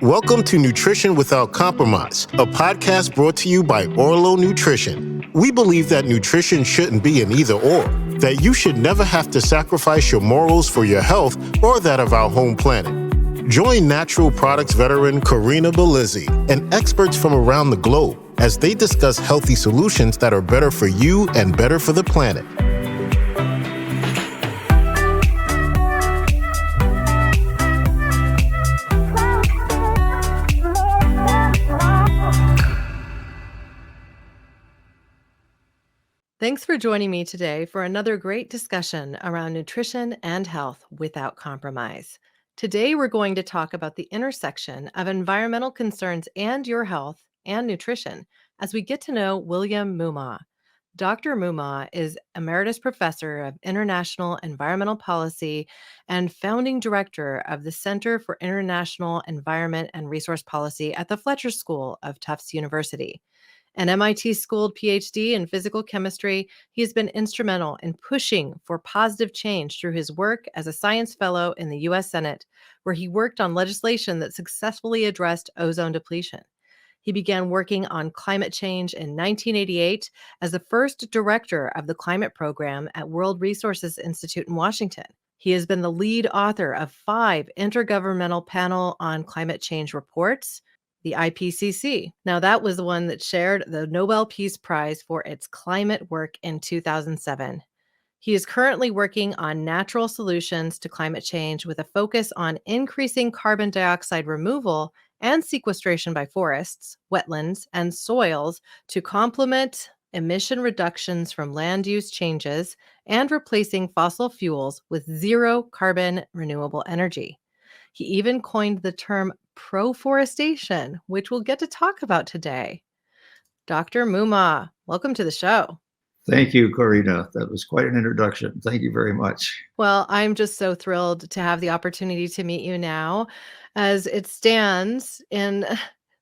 Welcome to Nutrition Without Compromise, a podcast brought to you by Orlo Nutrition. We believe that nutrition shouldn't be an either-or, that you should never have to sacrifice your morals for your health or that of our home planet. Join natural products veteran Corinna Bellizzi and experts from around the globe as they discuss healthy solutions that are better for you and better for the planet. Thanks for joining me today for another great discussion around nutrition and health without compromise. Today, we're going to talk about the intersection of environmental concerns and your health and nutrition as we get to know William Moomaw. Dr. Moomaw is Emeritus Professor of International Environmental Policy and founding director of the Center for International Environment and Resource Policy at the Fletcher School of Tufts University. An MIT-schooled PhD in physical chemistry, he has been instrumental in pushing for positive change through his work as a science fellow in the U.S. Senate, where he worked on legislation that successfully addressed ozone depletion. He began working on climate change in 1988 as the first director of the climate program at World Resources Institute in Washington. He has been the lead author of 5 Intergovernmental Panel on Climate Change reports, the IPCC. Now, that was the one that shared the Nobel Peace Prize for its climate work in 2007. He is currently working on natural solutions to climate change with a focus on increasing carbon dioxide removal and sequestration by forests, wetlands, and soils to complement emission reductions from land use changes and replacing fossil fuels with zero carbon renewable energy. He even coined the term Proforestation, which we'll get to talk about today. Dr. Moomaw, welcome to the show. Thank you, Corinna. That was quite an introduction. Thank you very much. Well, I'm just so thrilled to have the opportunity to meet you now, as it stands in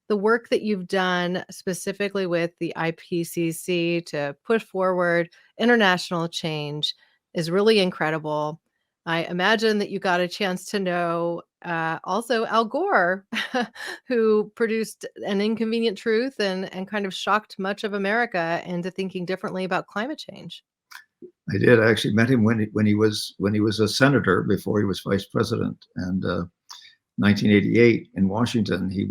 the work that you've done specifically with the IPCC to push forward international change is really incredible. I imagine that you got a chance to know also Al Gore, who produced An Inconvenient Truth and kind of shocked much of America into thinking differently about climate change. I did. I actually met him when he was a senator before he was vice president, and 1988 in Washington. He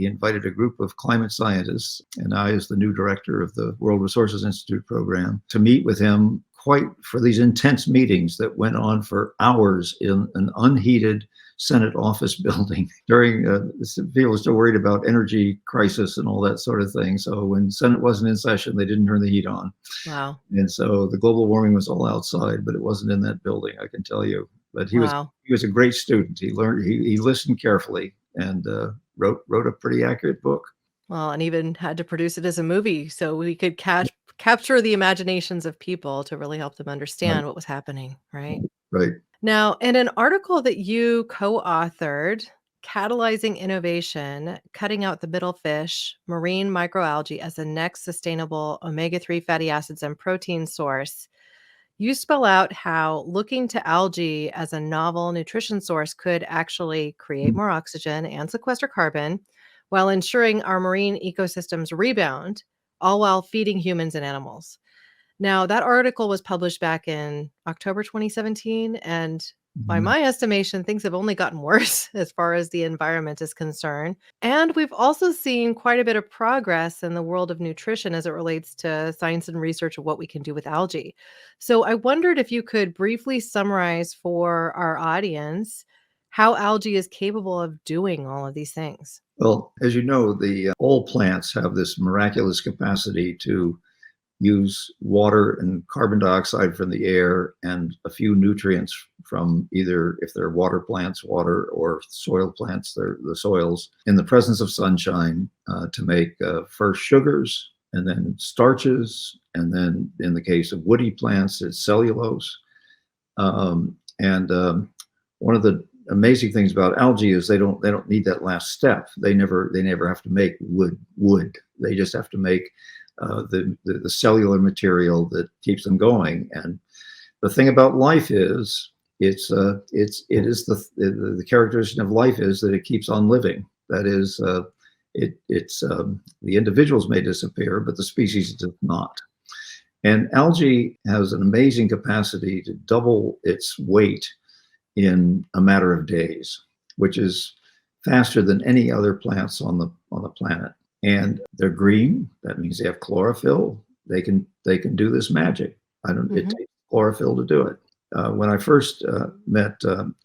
invited a group of climate scientists, and I, as the new director of the World Resources Institute program, to meet with him for these intense meetings that went on for hours in an unheated Senate office building during people were still worried about energy crisis and all that sort of thing. So when Senate wasn't in session, they didn't turn the heat on. Wow. And so the global warming was all outside, but it wasn't in that building, I can tell you. But he was a great student. He learned, he listened carefully and wrote a pretty accurate book. Well, and even had to produce it as a movie so we could capture the imaginations of people to really help them understand what was happening, right? Right. Now, in an article that you co-authored, Catalyzing Innovation, Cutting Out the Middle Fish, Marine Microalgae as the Next Sustainable Omega-3 Fatty Acids and Protein Source, you spell out how looking to algae as a novel nutrition source could actually create more oxygen and sequester carbon while ensuring our marine ecosystems rebound, all while feeding humans and animals. Now, that article was published back in October 2017, and by my estimation, things have only gotten worse as far as the environment is concerned. And we've also seen quite a bit of progress in the world of nutrition as it relates to science and research of what we can do with algae. So I wondered if you could briefly summarize for our audience how algae is capable of doing all of these things. Well, as you know, all plants have this miraculous capacity to use water and carbon dioxide from the air and a few nutrients from either, if they're water plants, water, or soil plants, they're the soils, in the presence of sunshine to make first sugars and then starches. And then in the case of woody plants, it's cellulose. One of the amazing things about algae is they don't need that last step. They never have to make wood. They just have to make the cellular material that keeps them going. And the thing about life is the characteristic of life is that it keeps on living. That is, the individuals may disappear, but the species does not. And algae has an amazing capacity to double its weight in a matter of days, which is faster than any other plants on the planet. And they're green. That means they have chlorophyll. They can do this magic. It takes chlorophyll to do it. When I first met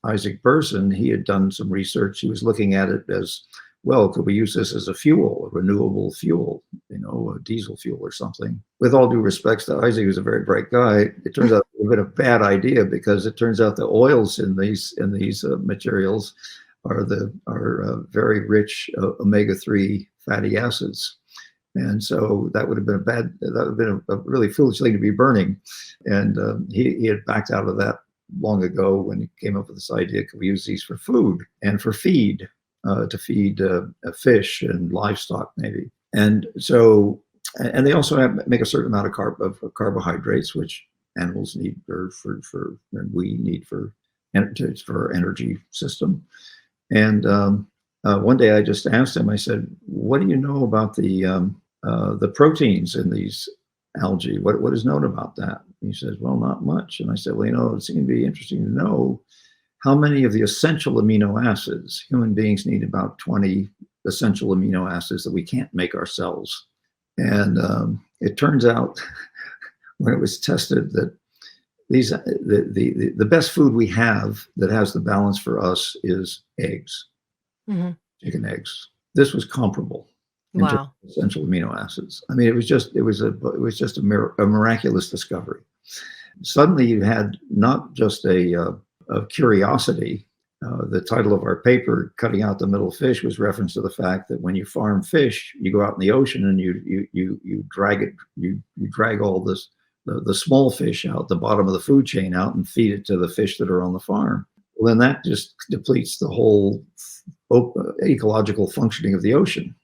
Isaac Burson, he had done some research. He was looking at it as, well, could we use this as a fuel, a renewable fuel, a diesel fuel or something? With all due respects to Isaac, who's a very bright guy, it turns out it's been a bad idea, because it turns out the oils in these materials are very rich omega-3 fatty acids. And so that would have been a really foolish thing to be burning. And he had backed out of that long ago when he came up with this idea: could we use these for food and for feed, to feed fish and livestock maybe? And so, and they also make a certain amount of carbohydrates, which animals need and we need for our energy system. And one day I just asked him, I said, what do you know about the proteins in these algae? What is known about that? He says, well, not much. And I said, well, it seemed to be interesting to know how many of the essential amino acids. Human beings need about 20 essential amino acids that we can't make ourselves. And it turns out, when it was tested, that the best food we have that has the balance for us is eggs, chicken eggs. This was comparable in terms of essential amino acids. I mean, it was just a miraculous discovery. Suddenly, you had not just a curiosity. The title of our paper, "Cutting Out the Middle Fish," was reference to the fact that when you farm fish, you go out in the ocean and you drag all the small fish out, the bottom of the food chain out, and feed it to the fish that are on the farm. Well, then that just depletes the whole ecological functioning of the ocean.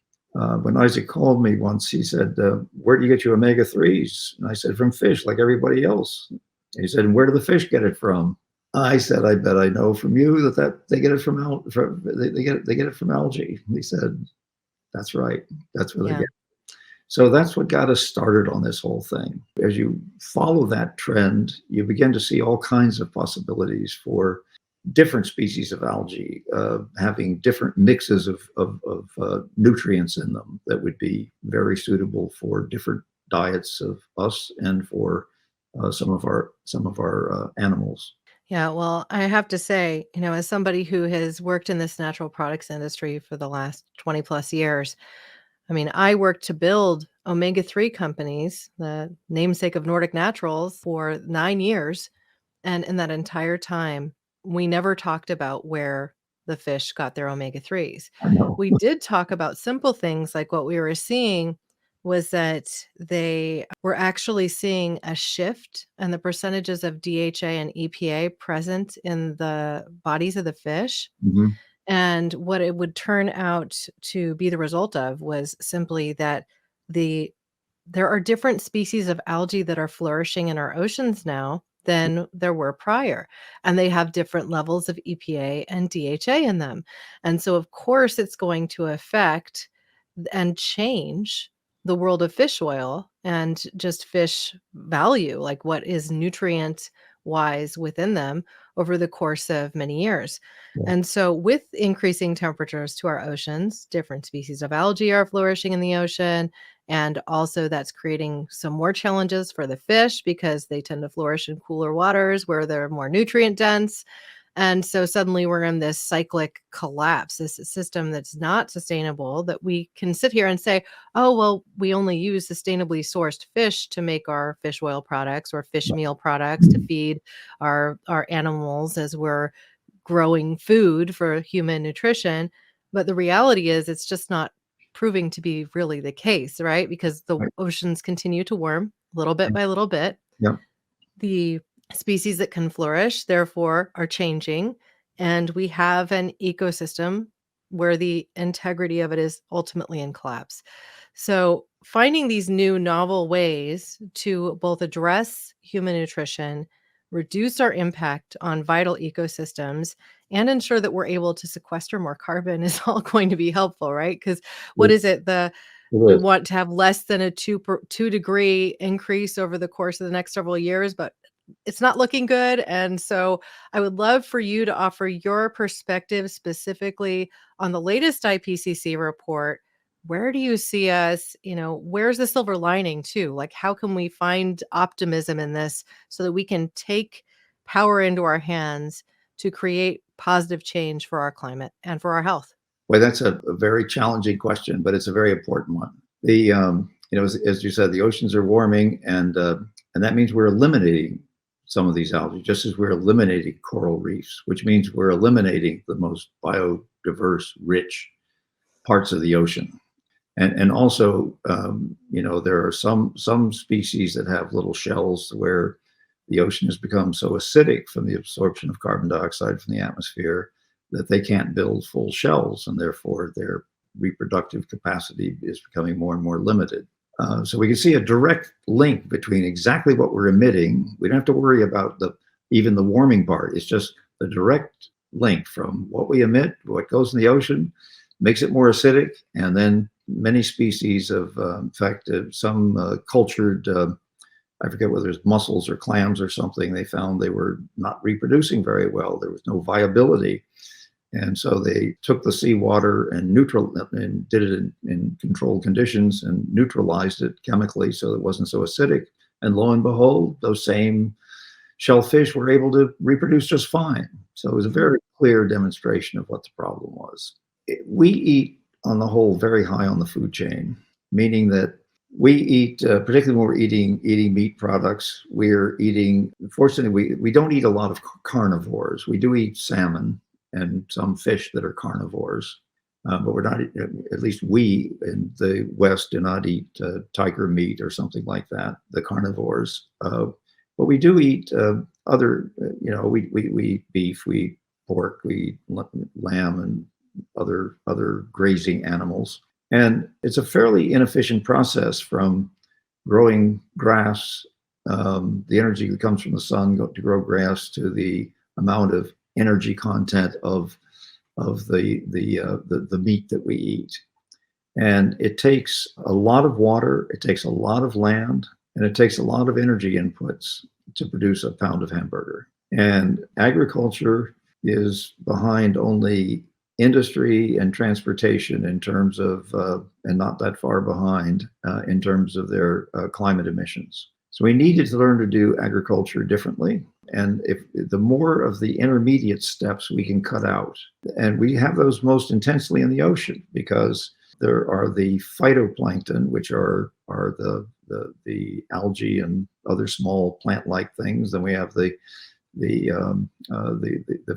When Isaac called me once, he said, where do you get your omega-3s? And I said, from fish, like everybody else. And he said, and where do the fish get it from? I said, I bet I know from you that they get it from they get it from algae. And he said, that's right. That's where they get it. So that's what got us started on this whole thing. As you follow that trend, you begin to see all kinds of possibilities for different species of algae having different mixes of nutrients in them that would be very suitable for different diets of us and for some of our animals. Yeah, well, I have to say, as somebody who has worked in this natural products industry for the last 20 plus years, I mean, I worked to build omega-3 companies, the namesake of Nordic Naturals, for 9 years. And in that entire time, we never talked about where the fish got their omega-3s. I know. We did talk about simple things, like what we were seeing was that they were actually seeing a shift in the percentages of DHA and EPA present in the bodies of the fish. Mm-hmm. And what it would turn out to be the result of was simply that there are different species of algae that are flourishing in our oceans now than there were prior. And they have different levels of EPA and DHA in them. And so, of course, it's going to affect and change the world of fish oil and just fish value, like what is nutrient wise within them over the course of many years. Yeah. And so with increasing temperatures to our oceans, different species of algae are flourishing in the ocean. And also that's creating some more challenges for the fish because they tend to flourish in cooler waters where they're more nutrient dense. And so suddenly we're in this cyclic collapse, this system that's not sustainable, that we can sit here and say, oh, well, we only use sustainably sourced fish to make our fish oil products or fish meal products to feed our animals as we're growing food for human nutrition. But the reality is it's just not proving to be really the case, right? Because the oceans continue to warm little bit by little bit. Yeah. The species that can flourish, therefore, are changing. And we have an ecosystem where the integrity of it is ultimately in collapse. So finding these new novel ways to both address human nutrition, reduce our impact on vital ecosystems, and ensure that we're able to sequester more carbon is all going to be helpful, right? Because what It is it? We is. want to have less than a 2 degree increase over the course of the next several years, but it's not looking good. And so I would love for you to offer your perspective specifically on the latest IPCC report. Where do you see us? Where's the silver lining too? Like, how can we find optimism in this so that we can take power into our hands to create positive change for our climate and for our health? Well, that's a very challenging question, but it's a very important one. As you said, the oceans are warming, and that means we're eliminating some of these algae, just as we're eliminating coral reefs, which means we're eliminating the most biodiverse, rich parts of the ocean. And also, there are some species that have little shells where the ocean has become so acidic from the absorption of carbon dioxide from the atmosphere that they can't build full shells, and therefore their reproductive capacity is becoming more and more limited. So we can see a direct link between exactly what we're emitting. We don't have to worry about even the warming part. It's just the direct link from what we emit, what goes in the ocean, makes it more acidic, and then many species of, in fact, some cultured, I forget whether it's mussels or clams or something, they found they were not reproducing very well. There was no viability. And so they took the seawater and did it in controlled conditions and neutralized it chemically so it wasn't so acidic. And lo and behold, those same shellfish were able to reproduce just fine. So it was a very clear demonstration of what the problem was. We eat, on the whole, very high on the food chain, meaning that we eat, particularly when we're eating meat products, fortunately, we don't eat a lot of carnivores. We do eat salmon and some fish that are carnivores, but we're not, at least we in the West do not eat tiger meat or something like that, the carnivores. But we do eat other, we eat beef, we eat pork, we eat lamb and other grazing animals. And it's a fairly inefficient process from growing grass, the energy that comes from the sun to grow grass, to the amount of energy content of the meat that we eat. And it takes a lot of water, it takes a lot of land, and it takes a lot of energy inputs to produce a pound of hamburger. And agriculture is behind only industry and transportation in terms of, and not that far behind in terms of their climate emissions. So we needed to learn to do agriculture differently. And if the more of the intermediate steps we can cut out, and we have those most intensely in the ocean, because there are the phytoplankton, which are the algae and other small plant-like things. Then we have the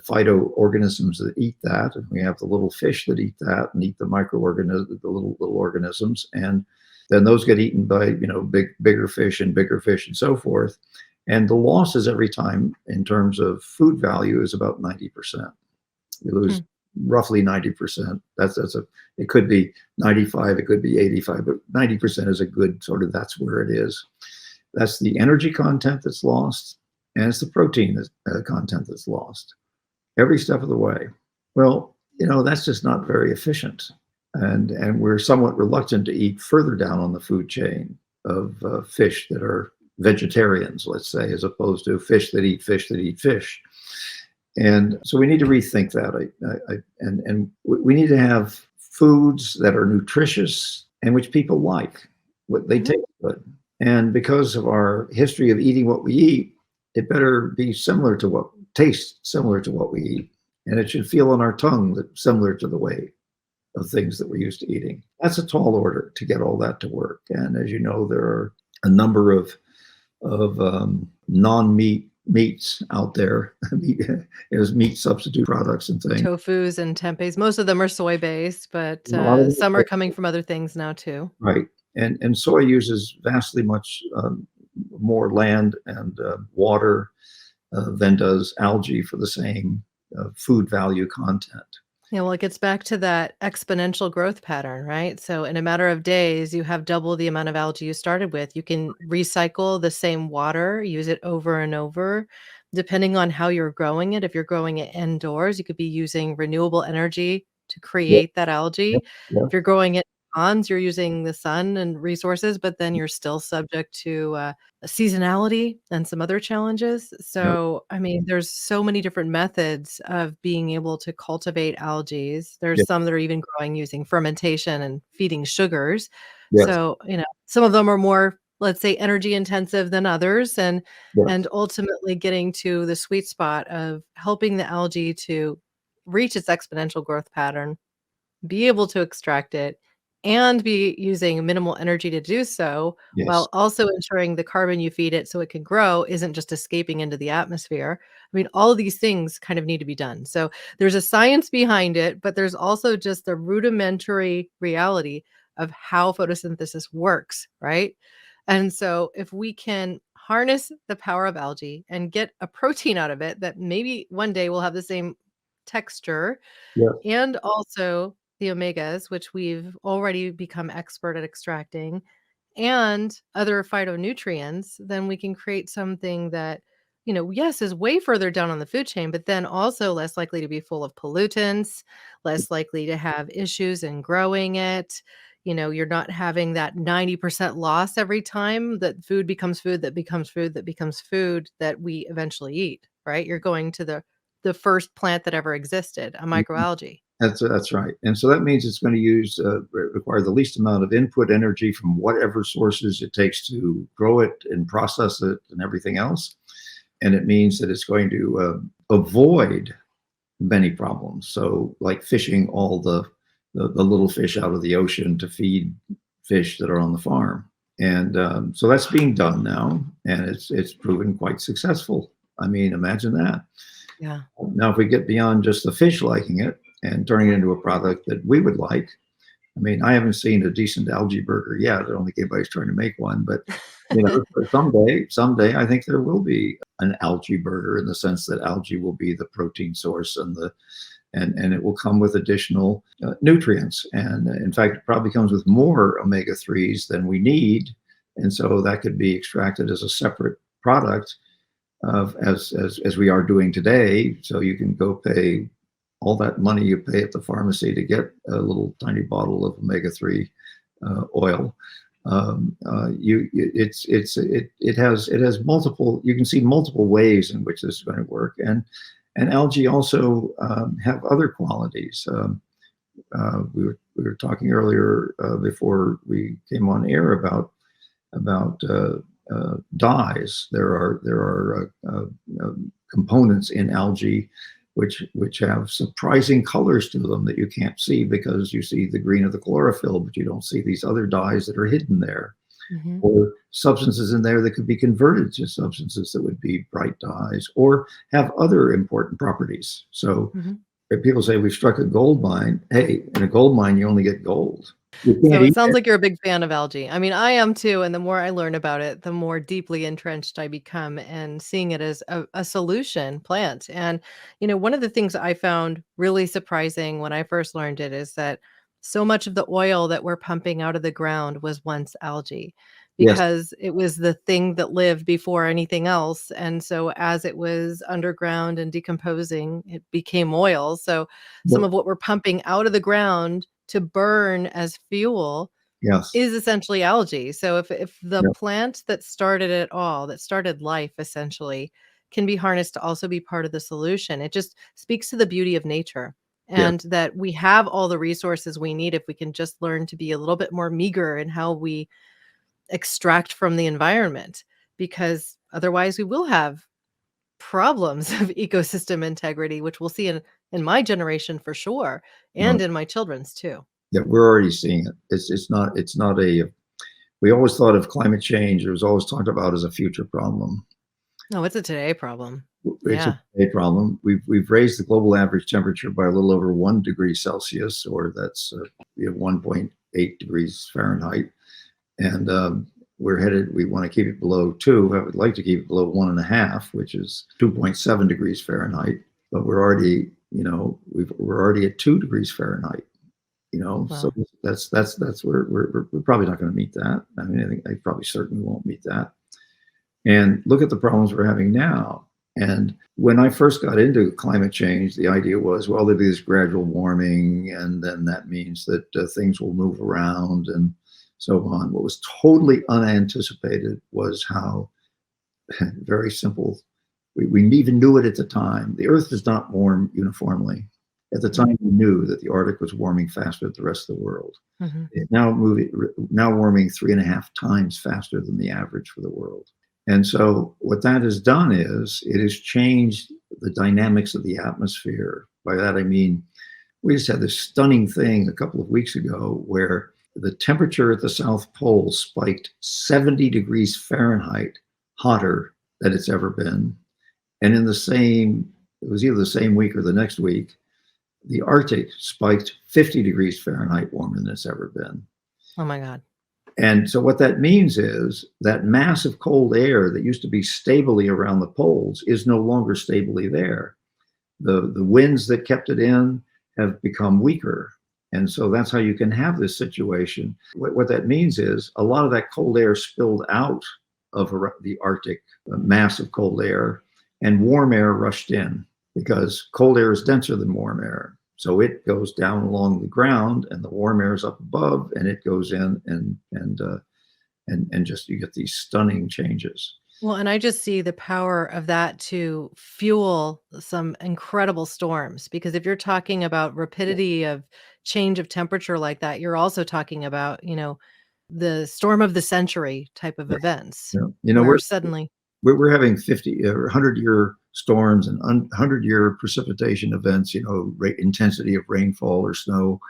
phytoorganisms that eat that, and we have the little fish that eat that and eat the microorganisms, the little organisms, and then those get eaten by bigger fish and so forth. And the losses every time in terms of food value is about 90%. We lose roughly 90%. It could be 95, it could be 85, but 90% is a good sort of, that's where it is. That's the energy content that's lost, and it's the protein content that's lost every step of the way. Well, that's just not very efficient. And we're somewhat reluctant to eat further down on the food chain of fish that are vegetarians, let's say, as opposed to fish that eat fish. And so we need to rethink that. And we need to have foods that are nutritious and which people like, what they taste good. And because of our history of eating what we eat, it better be taste similar to what we eat. And it should feel on our tongue similar to the way of things that we're used to eating. That's a tall order to get all that to work. And as you know, there are a number of non-meat meats out there. Meat substitute products and things. Tofus and tempehs. Most of them are soy-based, but some are coming from other things now too. Right. And soy uses vastly much more land and water than does algae for the same food value content. Yeah, well, it gets back to that exponential growth pattern, right? So in a matter of days, you have double the amount of algae you started with. You can recycle the same water, use it over and over. depending on how you're growing it, if you're growing it indoors, you could be using renewable energy to Yep, create that yep, algae. yep, If you're growing it in ponds, you're using the sun and resources, but then you're still subject to seasonality and some other challenges. yep, So, I mean, there's so many different methods of being able to cultivate algae. There's yep, some that are even growing using fermentation and feeding sugars. yes, So, some of them are more, let's say, energy intensive than others, and yes. ultimately getting to the sweet spot of helping the algae to reach its exponential growth pattern, be able to extract it, and be using minimal energy to do so, Yes. while also ensuring the carbon you feed it so it can grow isn't just escaping into the atmosphere. I mean, all of these things kind of need to be done. So there's a science behind it, but there's also just the rudimentary reality of how photosynthesis works, right? And so if we can harness the power of algae and get a protein out of it that maybe one day will have the same texture, Yes. and also the omegas, which we've already become expert at extracting, and other phytonutrients, then we can create something that, yes, is way further down on the food chain, but then also less likely to be full of pollutants, less likely to have issues in growing it. You're not having that 90% loss every time that food becomes food that becomes food that becomes food that we eventually eat, right? You're going to the first plant that ever existed, a microalgae. That's right. And so that means it's going to require the least amount of input energy from whatever sources it takes to grow it and process it and everything else. And it means that it's going to avoid many problems. So, like fishing all the little fish out of the ocean to feed fish that are on the farm. And so that's being done now, and it's proven quite successful. I mean, imagine that. Yeah. Now, if we get beyond just the fish liking it and turning it into a product that we would like, I mean, I haven't seen a decent algae burger yet. I don't think anybody's trying to make one, but someday, I think there will be an algae burger in the sense that algae will be the protein source and it will come with additional nutrients. And in fact, it probably comes with more omega-3s than we need. And so that could be extracted as a separate product as we are doing today. So you can go pay all that money you pay at the pharmacy to get a little tiny bottle of omega-3 oil. It has multiple. You can see multiple ways in which this is going to work, and algae also have other qualities. We were talking earlier before we came on air about dyes. There are components in algae which have surprising colors to them that you can't see because you see the green of the chlorophyll, but you don't see these other dyes that are hidden there. Mhm. Or substances in there that could be converted to substances that would be bright dyes or have other important properties. So Mhm. if people say we've struck a gold mine, hey, in a gold mine, you only get gold. You So can't it eat sounds it. like you're a big fan of algae. I mean, I am too, and the more I learn about it, the more deeply entrenched I become and seeing it as a solution plant. And, one of the things I found really surprising when I first learned it is that so much of the oil that we're pumping out of the ground was once algae Yes. because it was the thing that lived before anything else. And so as it was underground and decomposing, it became oil. So some Yep. of what we're pumping out of the ground to burn as fuel Yes. is essentially algae. So if the Yep. plant that started it all, that started life essentially, can be harnessed to also be part of the solution, it just speaks to the beauty of nature Yes. and that we have all the resources we need if we can just learn to be a little bit more meager in how we extract from the environment, because otherwise we will have problems of ecosystem integrity, which we'll see in my generation for sure, No, and in my children's too. yeah, we're already seeing it. It's not a. We always thought of climate change. It was always talked about as a future problem. No, it's a today problem. It's Yeah. a problem. We've raised the global average temperature by a little over 1 degree Celsius, or that's 1.8 degrees Fahrenheit, and we're headed. We want to keep it below 2. I would like to keep it below 1.5, which is 2.7 degrees Fahrenheit. But we're already, we're already at 2 degrees Fahrenheit. So Well, that's where we're probably not going to meet that. I mean, I probably certainly won't meet that. And look at the problems we're having now. And when I first got into climate change, the idea was, well, there'll be this gradual warming, and then that means that things will move around and so on. What was totally unanticipated was how very simple. We even knew it at the time. The Earth does not warm uniformly. At the time, we knew that the Arctic was warming faster than the rest of the world. Mm-hmm. It's now warming 3.5 times faster than the average for the world. And so what that has done is it has changed the dynamics of the atmosphere. By that, I mean, we just had this stunning thing a couple of weeks ago where the temperature at the South Pole spiked 70 degrees Fahrenheit hotter than it's ever been. And it was either the same week or the next week, the Arctic spiked 50 degrees Fahrenheit warmer than it's ever been. Oh my God. And so what that means is that mass of cold air that used to be stably around the poles is no longer stably there. The winds that kept it in have become weaker. And so that's how you can have this situation. What that means is a lot of that cold air spilled out of the Arctic, mass of cold air, and warm air rushed in because cold air is denser than warm air. So it goes down along the ground, and the warm air is up above, and it goes in, and just you get these stunning changes. Well, and I just see the power of that to fuel some incredible storms, because if you're talking about rapidity of change of temperature like that, you're also talking about, the storm of the century type of events. Yeah. Where suddenly we're having 50 or 100-year storms and 100-year precipitation events, intensity of rainfall or snow,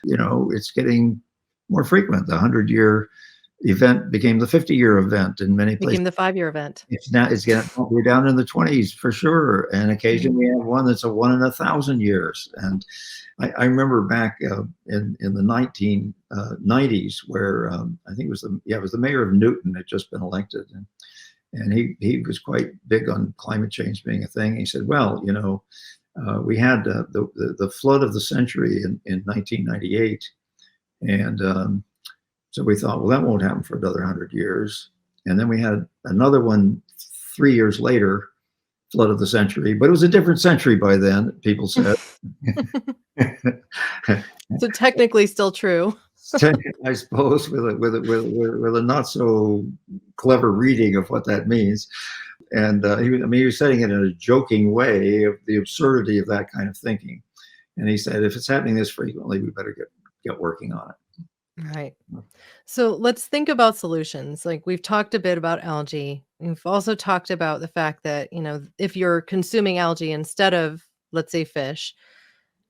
it's getting more frequent. The 100-year event became the 50-year event in many places. Became the 5-year event. We're down in the 20s for sure. And occasionally we have one that's a 1 in 1,000 years. And I remember back in the 1990s where I think it was the mayor of Newton had just been elected. And he was quite big on climate change being a thing. He said, well, we had the flood of the century in 1998. And so we thought, well, that won't happen for another 100 years. And then we had another one 3 years later, flood of the century. But it was a different century by then, people said. So technically still true. I suppose with a not so clever reading of what that means, and he was saying it in a joking way of the absurdity of that kind of thinking, and he said if it's happening this frequently, we better get working on it. Right. So let's think about solutions. Like we've talked a bit about algae. We've also talked about the fact that if you're consuming algae instead of, let's say, fish,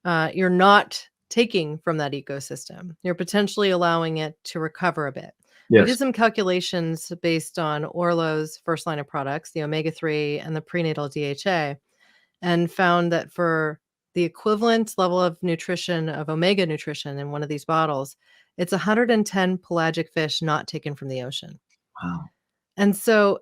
you're not taking from that ecosystem. You're potentially allowing it to recover a bit. Yes. We did some calculations based on Orlo's first line of products, the omega-3 and the prenatal DHA, and found that for the equivalent level of nutrition, of omega nutrition in one of these bottles, it's 110 pelagic fish not taken from the ocean. Wow. And so,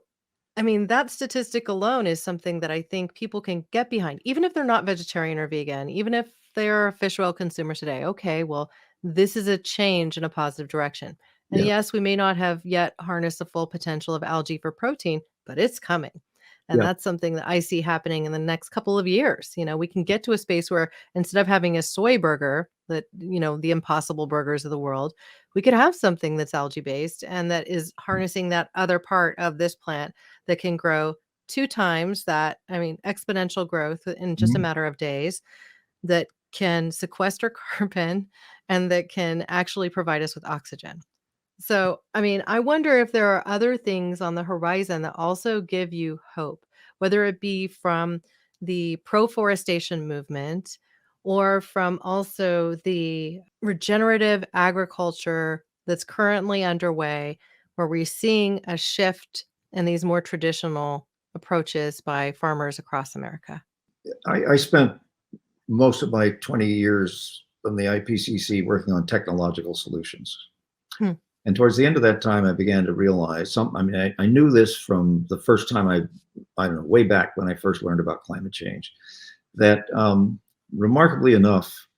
that statistic alone is something that I think people can get behind, even if they're not vegetarian or vegan, even if they're a fish oil consumer today. Okay, well, this is a change in a positive direction. And yes, we may not have yet harnessed the full potential of algae for protein, but it's coming. And that's something that I see happening in the next couple of years. We can get to a space where instead of having a soy burger, that, the impossible burgers of the world, we could have something that's algae based and that is harnessing that other part of this plant that can grow 2 times that, exponential growth in just a matter of days, that can sequester carbon and that can actually provide us with oxygen. So, I wonder if there are other things on the horizon that also give you hope, whether it be from the Proforestation movement or from also the regenerative agriculture that's currently underway, where we're seeing a shift in these more traditional approaches by farmers across America. I spent most of my 20 years from the IPCC working on technological solutions. And towards the end of that time, I began to realize I knew this from the first time I don't know, way back when I first learned about climate change, that remarkably enough,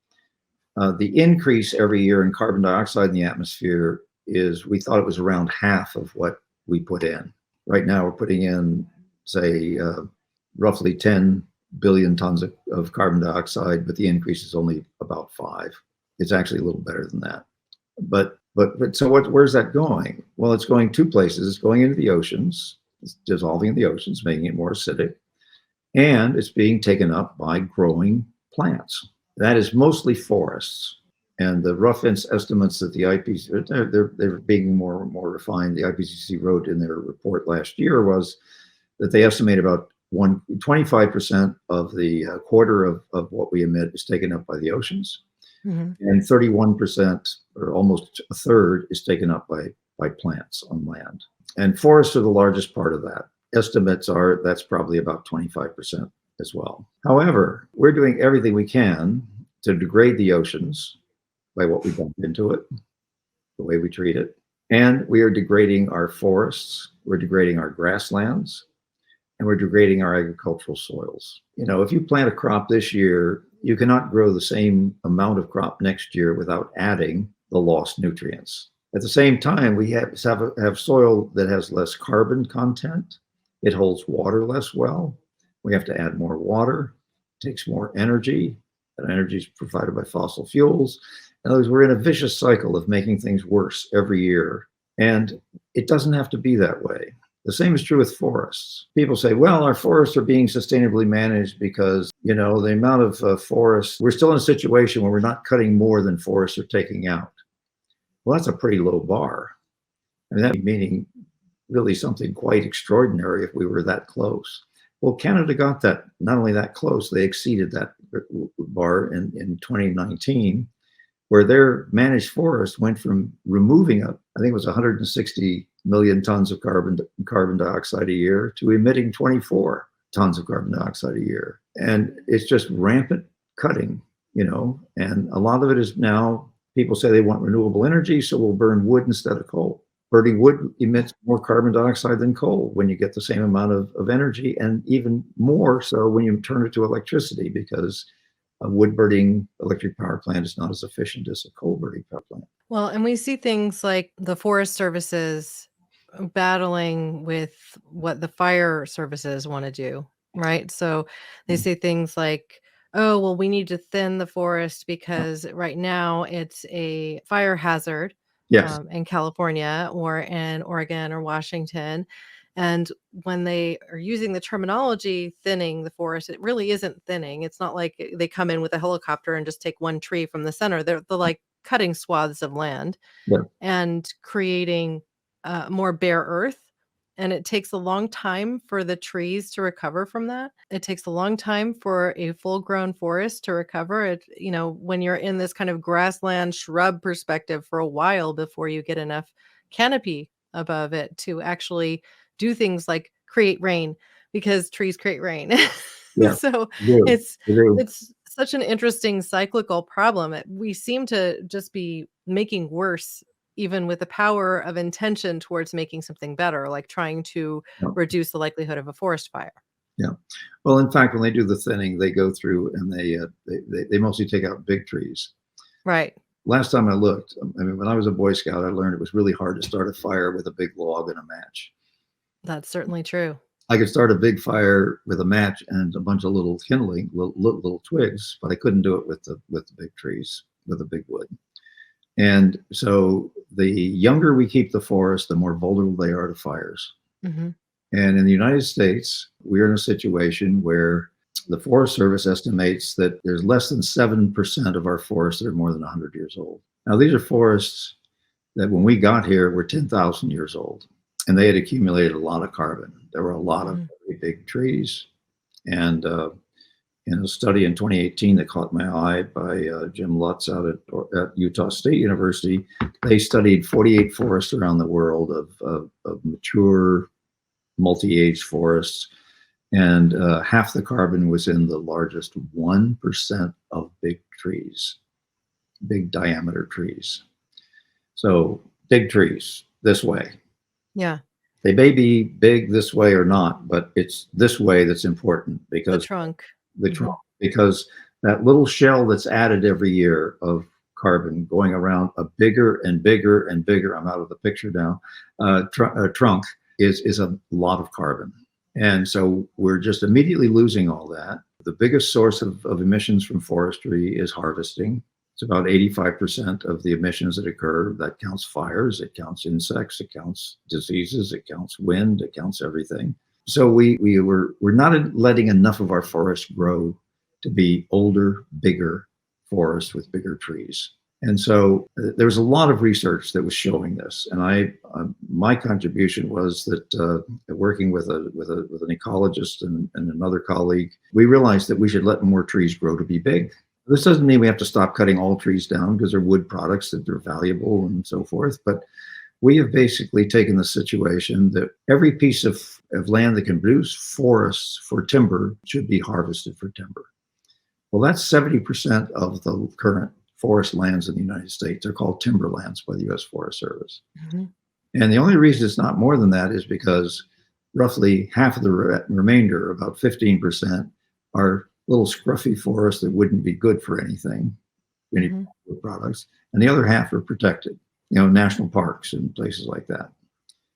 the increase every year in carbon dioxide in the atmosphere we thought it was around half of what we put in. Right now, we're putting in, say, roughly 10 billion tons of carbon dioxide, but the increase is only about 5. It's actually a little better than that. But so where's that going? Well, it's going 2 places. It's going into the oceans. It's dissolving in the oceans, making it more acidic. And it's being taken up by growing plants. That is mostly forests. And the rough estimates that the IPCC, they're being more and more refined. The IPCC wrote in their report last year was that they estimate about 25% of the quarter of what we emit is taken up by the oceans. Mm-hmm. And 31%, or almost a third, is taken up by plants on land. And forests are the largest part of that. Estimates are that's probably about 25% as well. However, we're doing everything we can to degrade the oceans by what we dump into it, the way we treat it. And we are degrading our forests, we're degrading our grasslands, and we're degrading our agricultural soils. You know, if you plant a crop this year, you cannot grow the same amount of crop next year without adding the lost nutrients. At the same time, we have soil that has less carbon content. It holds water less well. We have to add more water. It takes more energy. That energy is provided by fossil fuels. In other words, we're in a vicious cycle of making things worse every year. And it doesn't have to be that way. The same is true with forests. People say, well, our forests are being sustainably managed because, you know, the amount of forests, we're still in a situation where we're not cutting more than forests are taking out. Well, that's a pretty low bar. I mean, that meaning really something quite extraordinary if we were that close. Well, Canada got that, not only that close, they exceeded that bar in 2019, where their managed forest went from removing, I think it was 160 million tons of carbon dioxide a year to emitting 24 tons of carbon dioxide a year. And it's just rampant cutting, you know, and a lot of it is now people say they want renewable energy, so we'll burn wood instead of coal. Burning wood emits more carbon dioxide than coal when you get the same amount of energy, and even more so when you turn it to electricity, because a wood burning electric power plant is not as efficient as a coal burning power plant. Well, and we see things like the Forest Services battling with what the fire services want to do, right? So they say things like, oh, well, we need to thin the forest because right now it's a fire hazard. Yes. In California or in Oregon or Washington. And when they are using the terminology thinning the forest, it really isn't thinning. It's not like they come in with a helicopter and just take one tree from the center. They're like cutting swaths of land and creating more bare earth. And it takes a long time for the trees to recover from that. It takes a long time for a full-grown forest to recover. It, you know, when you're in this kind of grassland shrub perspective for a while before you get enough canopy above it to actually do things like create rain, because trees create rain. Yeah. So Yeah. it's such an interesting cyclical problem. We seem to just be making worse, even with the power of intention towards making something better, like trying to reduce the likelihood of a forest fire. Yeah. Well, in fact, when they do the thinning, they go through and they mostly take out big trees. Right. Last time I looked, I mean, when I was a Boy Scout, I learned it was really hard to start a fire with a big log and a match. That's certainly true. I could start a big fire with a match and a bunch of little kindling, little twigs, but I couldn't do it with the big trees, with the big wood. And so the younger we keep the forest, the more vulnerable they are to fires. Mm-hmm. And in the United States, we're in a situation where the Forest Service estimates that there's less than 7% of our forests that are more than 100 years old. Now, these are forests that when we got here were 10,000 years old, and they had accumulated a lot of carbon. There were a lot of very big trees. And in a study in 2018 that caught my eye by Jim Lutz out at Utah State University, they studied 48 forests around the world of mature, multi-age forests, and half the carbon was in the largest 1% of big trees, big diameter trees. So big trees this way. Yeah. They may be big this way or not, but it's this way that's important, because the trunk, because that little shell that's added every year of carbon going around a bigger and bigger and bigger, I'm out of the picture now, trunk is a lot of carbon. And so we're just immediately losing all that. The biggest source of emissions from forestry is harvesting. It's about 85% of the emissions that occur. That counts fires, it counts insects, it counts diseases, it counts wind, it counts everything. So we're not letting enough of our forests grow to be older, bigger forests with bigger trees. And so there was a lot of research that was showing this. And my contribution was that working with an ecologist and another colleague, we realized that we should let more trees grow to be big. This doesn't mean we have to stop cutting all trees down, because they're wood products, that they're valuable and so forth. But we have basically taken the situation that every piece of land that can produce forests for timber should be harvested for timber. Well, that's 70% of the current forest lands in the United States. They're called timberlands by the U.S. Forest Service. Mm-hmm. And the only reason it's not more than that is because roughly half of the remainder, about 15%, are little scruffy forests that wouldn't be good for anything, any products. And the other half are protected, national parks and places like that.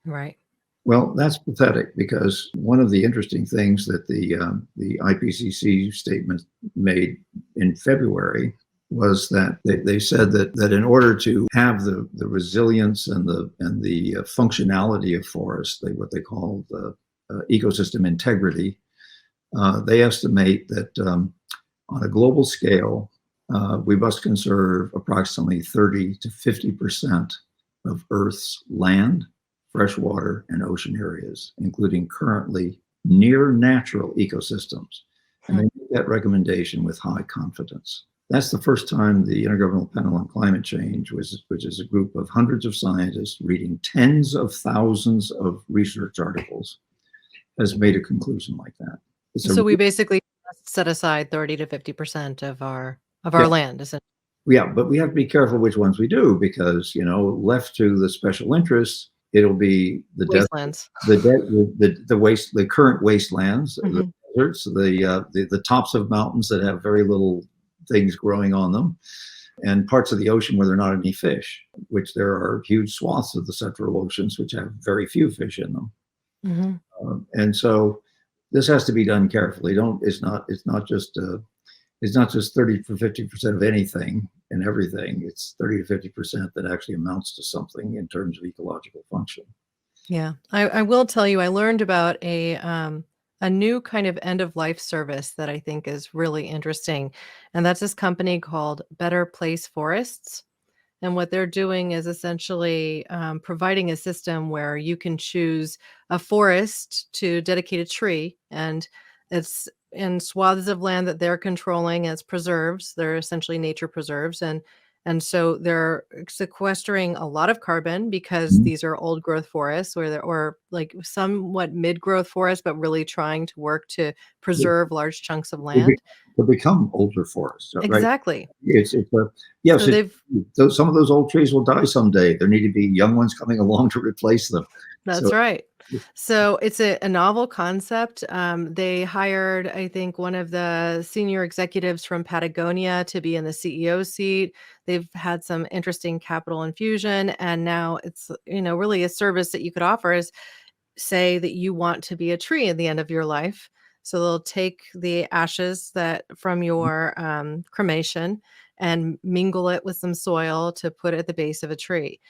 Right. Well, that's pathetic, because one of the interesting things that the IPCC statement made in February was that they said that in order to have the resilience and the functionality of forests, what they call the ecosystem integrity, they estimate that on a global scale, we must conserve approximately 30 to 50% of Earth's land, freshwater, and ocean areas, including currently near natural ecosystems. And they make that recommendation with high confidence. That's the first time the Intergovernmental Panel on Climate Change, which is a group of hundreds of scientists reading tens of thousands of research articles, has made a conclusion like that. So we basically set aside 30 to 50% of our land, isn't it? Yeah, but we have to be careful which ones we do, because left to the special interests, it'll be the wastelands, the current wastelands, mm-hmm. the deserts, the tops of mountains that have very little things growing on them, and parts of the ocean where there are not any fish, which there are huge swaths of the central oceans which have very few fish in them. Mm-hmm. And so this has to be done carefully. It's not just 30 to 50% of anything and everything. It's 30 to 50% that actually amounts to something in terms of ecological function. Yeah, I will tell you, I learned about a new kind of end of life service that I think is really interesting, and that's this company called Better Place Forests. And what they're doing is essentially providing a system where you can choose a forest to dedicate a tree, and it's in swaths of land that they're controlling as preserves. They're essentially nature preserves, and so they're sequestering a lot of carbon, because these are old growth forests, or like somewhat mid growth forests, but really trying to work to preserve large chunks of land. To become older forests, right? Exactly. Some of those old trees will die someday. There need to be young ones coming along to replace them. That's right. So it's a novel concept. They hired, I think, one of the senior executives from Patagonia to be in the CEO seat. They've had some interesting capital infusion, and now it's, really a service that you could offer is, say that you want to be a tree at the end of your life. So they'll take the ashes from your cremation and mingle it with some soil to put at the base of a tree.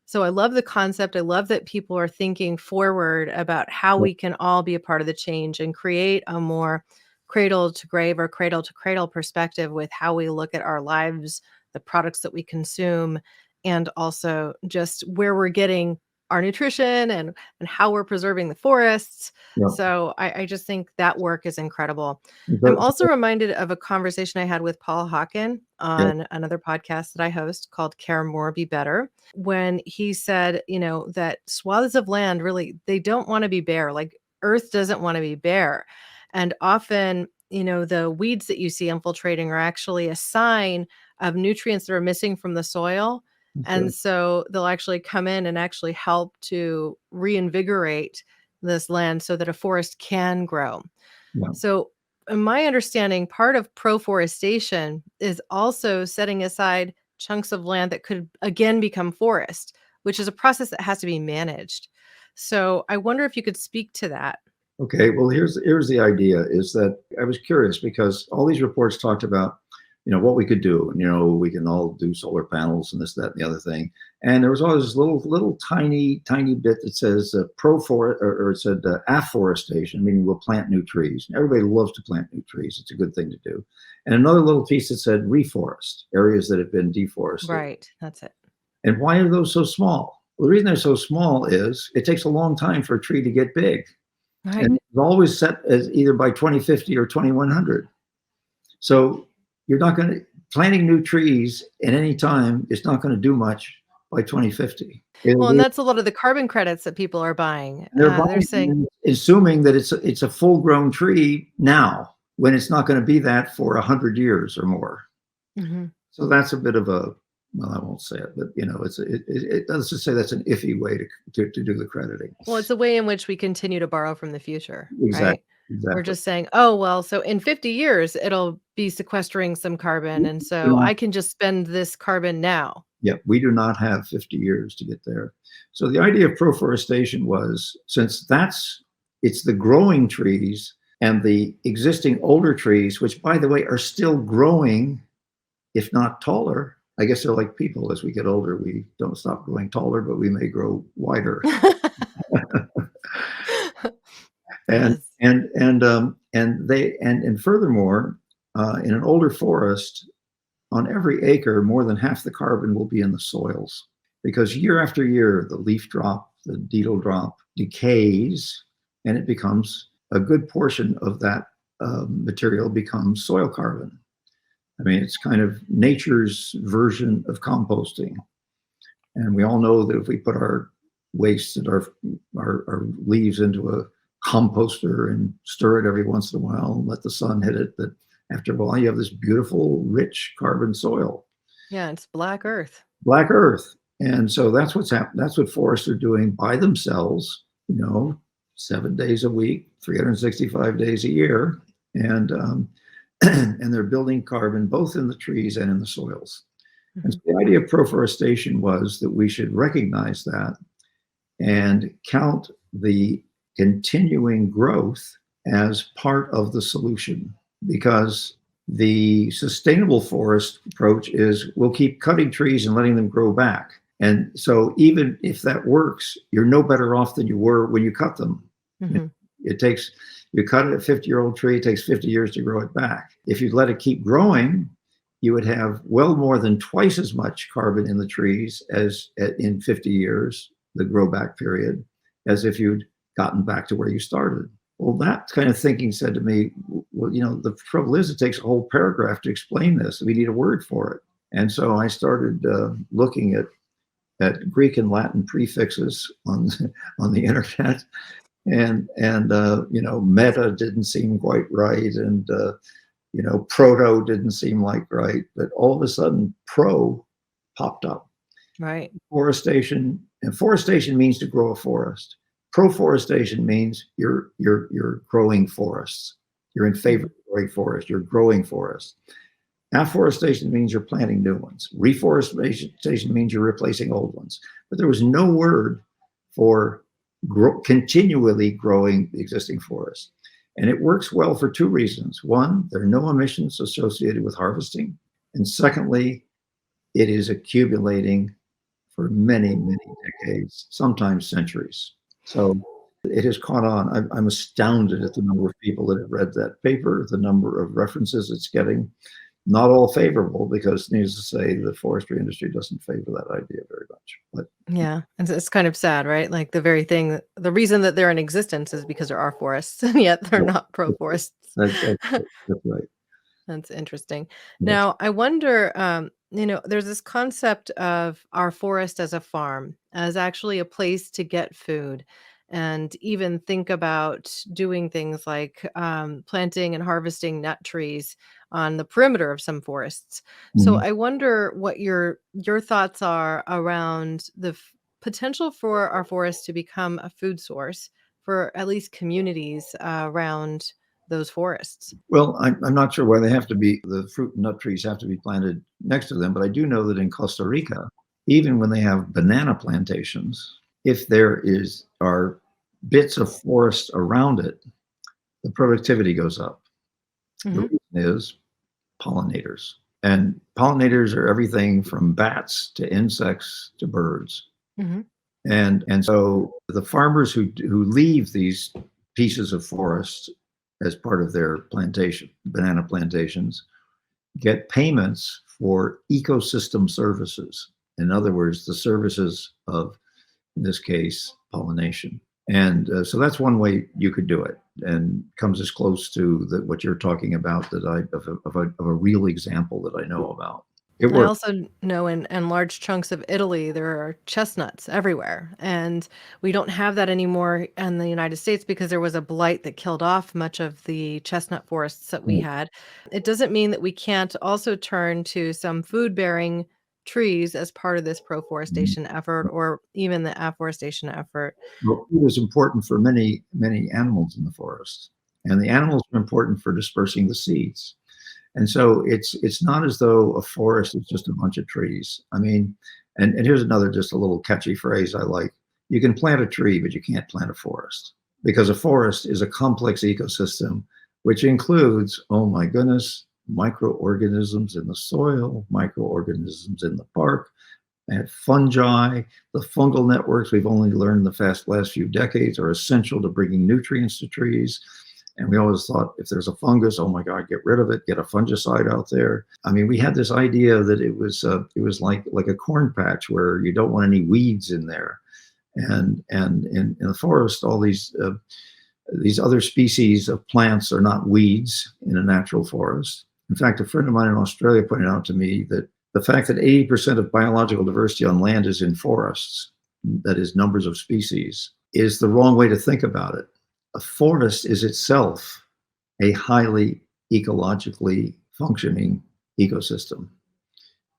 So I love the concept. I love that people are thinking forward about how we can all be a part of the change and create a more cradle to grave or cradle to cradle perspective with how we look at our lives, the products that we consume, and also just where we're getting our nutrition and how we're preserving the forests. Yeah. So I just think that work is incredible. I'm also reminded of a conversation I had with Paul Hawken on another podcast that I host called Care More, Be Better, when he said, that swaths of land really, they don't want to be bare. Like Earth doesn't want to be bare. And often, the weeds that you see infiltrating are actually a sign of nutrients that are missing from the soil. And so they'll actually come in and actually help to reinvigorate this land so that a forest can grow. Yeah. So in my understanding, part of proforestation is also setting aside chunks of land that could again become forest, which is a process that has to be managed. So I wonder if you could speak to that. Okay, well, here's the idea is that I was curious because all these reports talked about, what we could do. And, we can all do solar panels and this, that, and the other thing. And there was always this little tiny bit that says or it said afforestation, meaning we'll plant new trees. And everybody loves to plant new trees. It's a good thing to do. And another little piece that said reforest, areas that have been deforested. Right, that's it. And why are those so small? Well, the reason they're so small is it takes a long time for a tree to get big. Right. And it's always set as either by 2050 or 2100. So you're not going to, planting new trees at any time is not going to do much by 2050. Well, and that's a lot of the carbon credits that people are buying. They're saying, assuming that it's a full-grown tree now, when it's not going to be that for 100 years or more. Mm-hmm. So that's a bit of a, well, I won't say it, but let's just say that's an iffy way to do the crediting. Well, it's a way in which we continue to borrow from the future. Exactly. Right? Exactly. We're just saying, oh, well, so in 50 years, it'll be sequestering some carbon. And so I can just spend this carbon now. Yeah, we do not have 50 years to get there. So the idea of proforestation was, since it's the growing trees and the existing older trees, which, by the way, are still growing, if not taller. I guess they're like people. As we get older, we don't stop growing taller, but we may grow wider. And furthermore, in an older forest, on every acre, more than half the carbon will be in the soils, because year after year, the leaf drop, the beetle drop decays, and it becomes a good portion of that material becomes soil carbon. I mean, it's kind of nature's version of composting. And we all know that if we put our waste and our leaves into a composter and stir it every once in a while and let the sun hit it, that after a while you have this beautiful, rich carbon soil. Yeah, it's black earth. Black earth. And so that's what's happening. That's what forests are doing by themselves, 7 days a week, 365 days a year. And they're building carbon both in the trees and in the soils. Mm-hmm. And so the idea of proforestation was that we should recognize that and count the continuing growth as part of the solution, because the sustainable forest approach is we'll keep cutting trees and letting them grow back. And so even if that works, you're no better off than you were when you cut them. Mm-hmm. You cut a 50-year-old tree, it takes 50 years to grow it back. If you let it keep growing, you would have well more than twice as much carbon in the trees as in 50 years, the grow back period, as if you'd gotten back to where you started. Well, that kind of thinking said to me, well, the trouble is it takes a whole paragraph to explain this. We need a word for it. And so I started looking at Greek and Latin prefixes on the internet. And meta didn't seem quite right, and proto didn't seem like right, but all of a sudden pro popped up. Right. Forestation, and forestation means to grow a forest. Proforestation means you're growing forests. You're in favor of growing forests. You're growing forests. Afforestation means you're planting new ones. Reforestation means you're replacing old ones. But there was no word for continually growing the existing forest. And it works well for two reasons. One, there are no emissions associated with harvesting. And secondly, it is accumulating for many, many decades, sometimes centuries. So it has caught on. I'm astounded at the number of people that have read that paper, the number of references it's getting. Not all favorable, because needless to say, the forestry industry doesn't favor that idea very much. But yeah, it's kind of sad, right? Like the reason that they're in existence is because there are forests, and yet they're not pro-forests. That's right. That's interesting. Yes. Now, I wonder, there's this concept of our forest as a farm, as actually a place to get food, and even think about doing things like planting and harvesting nut trees on the perimeter of some forests. Mm-hmm. So I wonder what your thoughts are around the potential for our forests to become a food source for at least communities around those forests. Well, I'm not sure why the fruit and nut trees have to be planted next to them, but I do know that in Costa Rica, even when they have banana plantations, if there are bits of forest around it, the productivity goes up. The Mhm. reason is pollinators. And pollinators are everything from bats to insects to birds. Mhm. And so the farmers who leave these pieces of forest as part of their plantation, banana plantations, get payments for ecosystem services. In other words, the services of, in this case, pollination. And so that's one way you could do it, and comes as close to what you're talking about that of a real example that I know about. It I works. also know in large chunks of Italy, there are chestnuts everywhere. And we don't have that anymore in the United States because there was a blight that killed off much of the chestnut forests that we had. It doesn't mean that we can't also turn to some food bearing trees as part of this proforestation effort or even the afforestation effort. Well, food is important for many, many animals in the forest, and the animals are important for dispersing the seeds. And so it's not as though a forest is just a bunch of trees. I mean, and here's another just a little catchy phrase I like. You can plant a tree, but you can't plant a forest, because a forest is a complex ecosystem, which includes, oh my goodness, microorganisms in the soil, microorganisms in the bark, and fungi. The fungal networks we've only learned in the last few decades are essential to bringing nutrients to trees. And we always thought if there's a fungus, oh my God, get rid of it, get a fungicide out there. I mean, we had this idea that it was like a corn patch where you don't want any weeds in there. And in the forest, all these other species of plants are not weeds in a natural forest. In fact, a friend of mine in Australia pointed out to me that the fact that 80% of biological diversity on land is in forests, that is numbers of species, is the wrong way to think about it. A forest is itself a highly ecologically functioning ecosystem.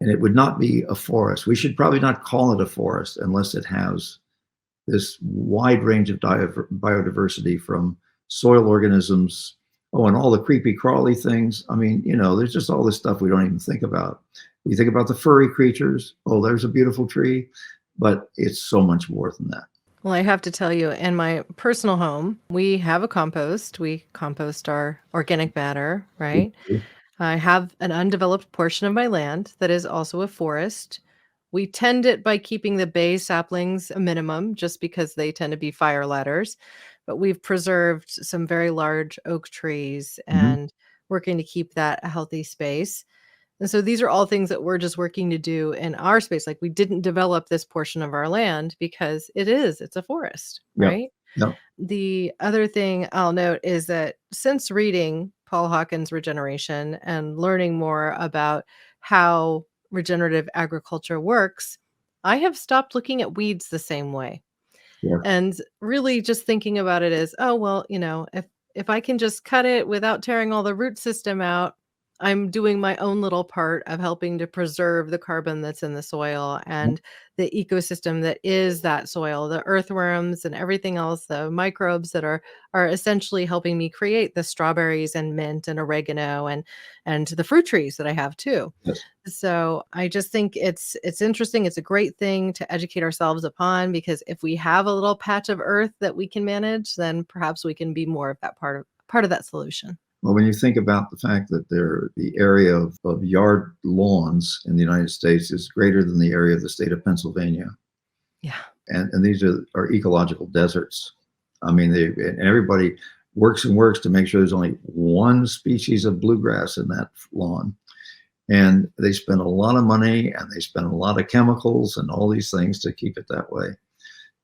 And it would not be a forest. We should probably not call it a forest unless it has this wide range of biodiversity, from soil organisms, oh, and all the creepy crawly things. I mean, there's just all this stuff we don't even think about. We think about the furry creatures. Oh, there's a beautiful tree, but it's so much more than that. Well, I have to tell you, in my personal home, we have a compost. We compost our organic matter, right? I have an undeveloped portion of my land that is also a forest. We tend it by keeping the bay saplings a minimum just because they tend to be fire ladders. But we've preserved some very large oak trees Mhm. and working to keep that a healthy space. And so these are all things that we're just working to do in our space. Like we didn't develop this portion of our land because it's a forest, Yep. right? Yep. The other thing I'll note is that since reading Paul Hawken's Regeneration and learning more about how regenerative agriculture works, I have stopped looking at weeds the same way. Yeah. And really just thinking about it as, oh, well, if I can just cut it without tearing all the root system out, I'm doing my own little part of helping to preserve the carbon that's in the soil and the ecosystem that is that soil, the earthworms and everything else, the microbes that are essentially helping me create the strawberries and mint and oregano and the fruit trees that I have too. Yes. So I just think it's interesting. It's a great thing to educate ourselves upon, because if we have a little patch of earth that we can manage, then perhaps we can be more of that part of that solution. Well, when you think about the fact that the area of yard lawns in the United States is greater than the area of the state of Pennsylvania, Yeah. and these are ecological deserts. I mean, and everybody works and works to make sure there's only one species of bluegrass in that lawn. And they spend a lot of money and they spend a lot of chemicals and all these things to keep it that way.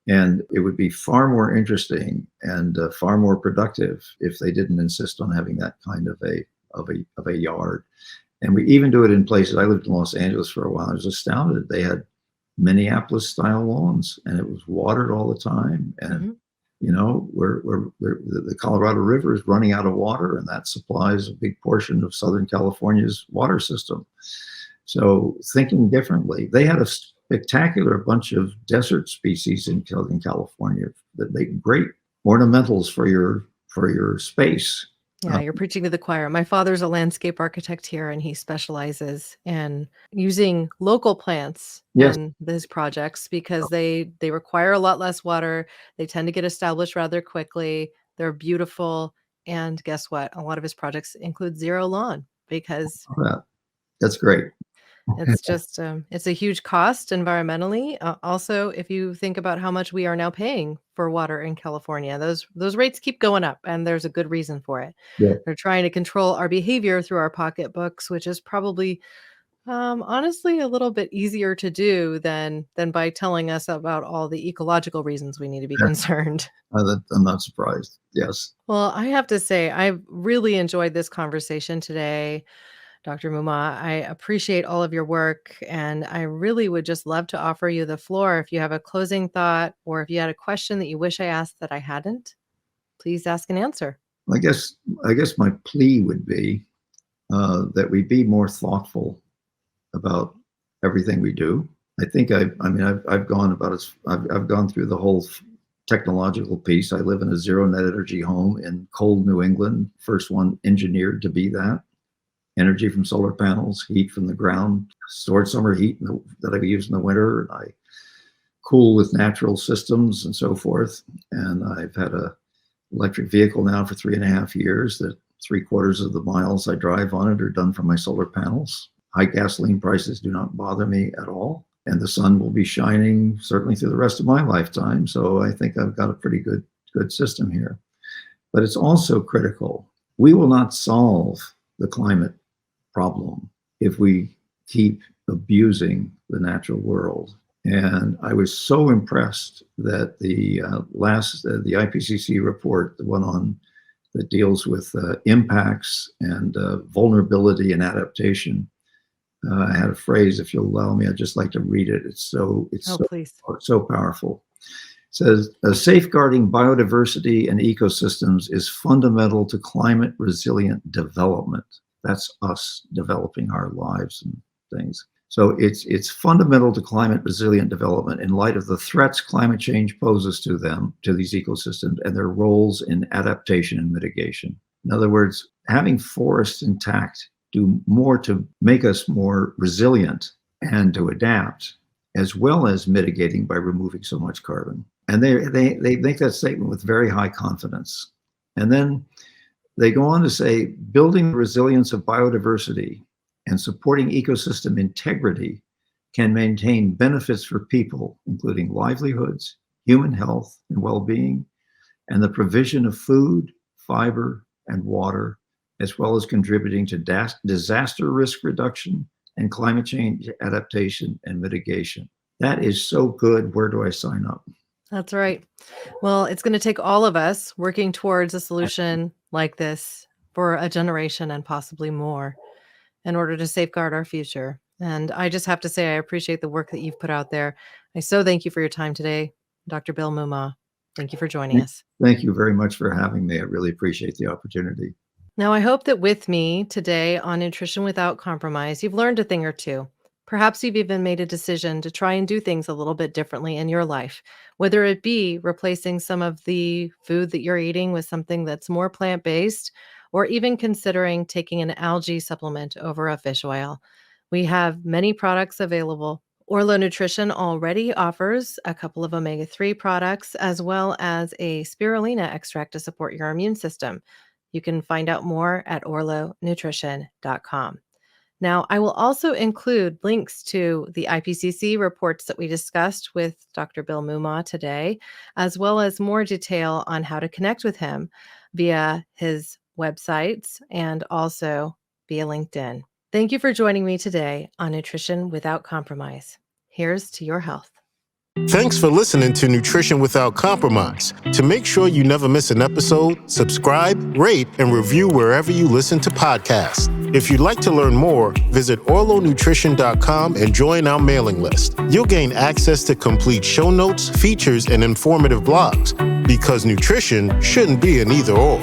And it would be far more interesting and far more productive if they didn't insist on having that kind of a yard. And we even do it in places. I lived in Los Angeles for a while. I was astounded. They had Minneapolis style lawns, and it was watered all the time. And where the Colorado River is running out of water, and that supplies a big portion of Southern California's water system. So thinking differently, they had a spectacular bunch of desert species in Southern California that make great ornamentals for your space. Yeah, you're preaching to the choir. My father's a landscape architect here, and he specializes in using local plants Yes, in his projects because they require a lot less water. They tend to get established rather quickly. They're beautiful. And guess what? A lot of his projects include zero lawn because that's great. it's just it's a huge cost environmentally. Also, if you think about how much we are now paying for water in California, those rates keep going up, and there's a good reason for it. Yeah. They're trying to control our behavior through our pocketbooks, which is probably honestly a little bit easier to do than by telling us about all the ecological reasons we need to be concerned. I'm not surprised. Yes. Well, I have to say, I've really enjoyed this conversation today. Dr. Moomaw, I appreciate all of your work, and I really would just love to offer you the floor. If you have a closing thought or if you had a question that you wish I asked that I hadn't, please ask and answer. I guess my plea would be that we be more thoughtful about everything we do. I think I've gone through the whole technological piece. I live in a zero net energy home in cold New England, first one engineered to be that. Energy from solar panels, heat from the ground, stored summer heat that I use in the winter. I cool with natural systems and so forth. And I've had a electric vehicle now for 3.5 years that 3/4 of the miles I drive on it are done from my solar panels. High gasoline prices do not bother me at all. And the sun will be shining certainly through the rest of my lifetime. So I think I've got a pretty good system here. But it's also critical. We will not solve the climate problem if we keep abusing the natural world. And I was so impressed that the IPCC report, the one that deals with impacts and vulnerability and adaptation, I had a phrase, if you'll allow me, I'd just like to read it. It's so powerful. It says, safeguarding biodiversity and ecosystems is fundamental to climate resilient development. That's us developing our lives and things. So it's fundamental to climate resilient development in light of the threats climate change poses to these ecosystems, and their roles in adaptation and mitigation. In other words, having forests intact do more to make us more resilient and to adapt, as well as mitigating by removing so much carbon. And they make that statement with very high confidence. And then they go on to say, building the resilience of biodiversity and supporting ecosystem integrity can maintain benefits for people, including livelihoods, human health and well-being, and the provision of food, fiber, and water, as well as contributing to disaster risk reduction and climate change adaptation and mitigation. That is so good. Where do I sign up? That's right. Well, it's going to take all of us working towards a solution like this for a generation and possibly more in order to safeguard our future. And I just have to say, I appreciate the work that you've put out there. I so thank you for your time today, Dr. Bill Moomaw. Thank you for joining us. Thank you very much for having me. I really appreciate the opportunity. Now, I hope that with me today on Nutrition Without Compromise, you've learned a thing or two. Perhaps you've even made a decision to try and do things a little bit differently in your life, whether it be replacing some of the food that you're eating with something that's more plant-based, or even considering taking an algae supplement over a fish oil. We have many products available. Orlo Nutrition already offers a couple of omega-3 products, as well as a spirulina extract to support your immune system. You can find out more at orlonutrition.com. Now, I will also include links to the IPCC reports that we discussed with Dr. Bill Moomaw today, as well as more detail on how to connect with him via his websites and also via LinkedIn. Thank you for joining me today on Nutrition Without Compromise. Here's to your health. Thanks for listening to Nutrition Without Compromise. To make sure you never miss an episode, subscribe, rate, and review wherever you listen to podcasts. If you'd like to learn more, visit orlonutrition.com and join our mailing list. You'll gain access to complete show notes, features, and informative blogs, because nutrition shouldn't be an either-or.